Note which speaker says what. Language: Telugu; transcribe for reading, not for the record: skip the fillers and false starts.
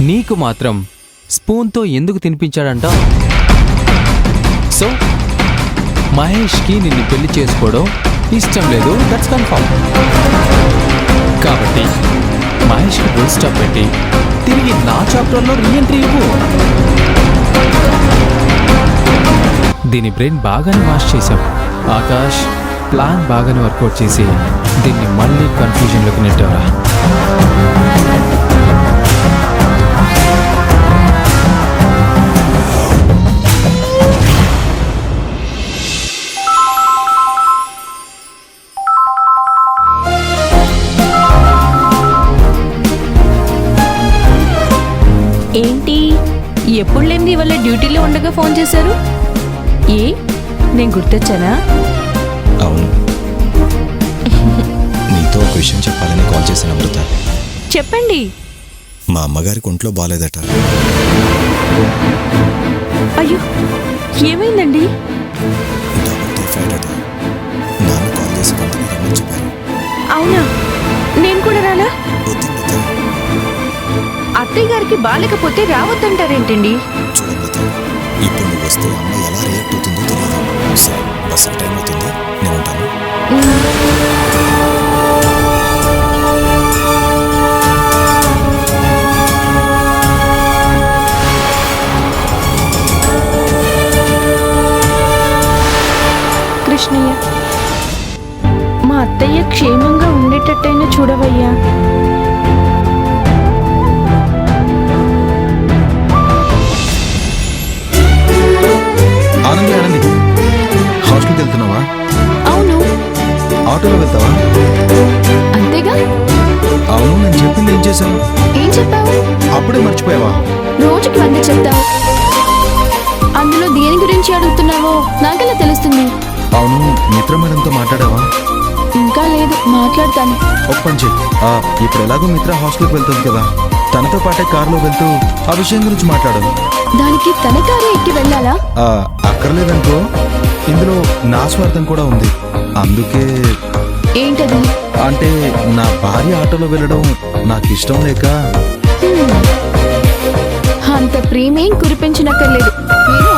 Speaker 1: నీకు మాత్రం స్పూన్తో ఎందుకు తినిపించాడంట? సో మహేష్కి నిన్ను పెళ్లి చేసుకోవడం ఇష్టం లేదు, దట్స్ కన్ఫర్మ్. కాబట్టి మహేష్కి ఫుల్ స్టాప్ పెట్టి తిరిగి నా చాప్టర్లో రీఎంట్రీ ఇవ్వు. దీని బ్రెయిన్ బాగానే వాష్ చేశాం ఆకాష్. ప్లాన్ బాగానే వర్కౌట్ చేసి దీన్ని మళ్ళీ కన్ఫ్యూజన్లోకి నెట్టారా?
Speaker 2: ఏంటి ఎప్పుడు లేనిది ఇవాళ డ్యూటీలో ఉండగా ఫోన్ చేశారు? నేను గుర్తొచ్చానా?
Speaker 3: అవును, నీతో ఒక విషయం చెప్పాలని కాల్ చేశాను అమృత.
Speaker 2: చెప్పండి.
Speaker 3: మా అమ్మగారికి ఒంట్లో బాగాలేదట.
Speaker 2: అయ్యో, ఏమైందండి?
Speaker 3: డబుల్ టైఫాయిడ్ అట. నాన్న కాల్ చేసి వెంటనే రమ్మని చెప్పారు.
Speaker 2: అవునా? నేను కూడా రానా?
Speaker 3: వద్దు అమృత.
Speaker 2: అత్తయ్య గారికి బాగాలేకపోతే రావద్దంటారేంటండి?
Speaker 3: చూడమృత, ఇప్పుడు నువ్వు వస్తే అమ్మ ఎలా రియాక్ట్ అవుతుందో తెలియదు. సో బస్సుకి టైం అవుతుంది, నేను ఉంటాను.
Speaker 2: కృష్ణయ్య, మా అత్తయ్య క్షేమంగా ఉండేటట్టయినా చూడవయ్యా.
Speaker 4: ఆనంది ఆనంది, హాస్టల్కి వెళ్తున్నావా?
Speaker 2: అవును.
Speaker 4: ఆటోలో వెళ్తావా?
Speaker 2: అంతేగా.
Speaker 4: అవును, నేను చెప్పింది ఏం చేశావు?
Speaker 2: ఏం చెప్పావు?
Speaker 4: అప్పుడే మర్చిపోయావా?
Speaker 2: రోజుకి 100 చెప్తావు. అందులో దేని గురించి అడుగుతున్నావో నాకెలా తెలుస్తుంది?
Speaker 4: అవును, మిత్ర మేడంతో మాట్లాడావా?
Speaker 2: ఇంకా లేదు, మాట్లాడతాను.
Speaker 4: ఒక పని చెయ్యి. ఇప్పుడు ఎలాగో మిత్ర హాస్టల్కి వెళ్తుంది కదా, తనతో పాటే కారులో వెళ్తూ ఆ విషయం గురించి మాట్లాడు.
Speaker 2: దానికి తన కారే ఎక్కి వెళ్ళాలా?
Speaker 4: అక్కర్లేదనుకో, ఇందులో నా స్వార్థం కూడా ఉంది. అందుకే.
Speaker 2: ఏంటది?
Speaker 4: అంటే నా భార్య ఆటోలో వెళ్ళడం నాకు ఇష్టం లేక.
Speaker 2: అంత ప్రేమేం కురిపించనక్కర్లేదు. నేను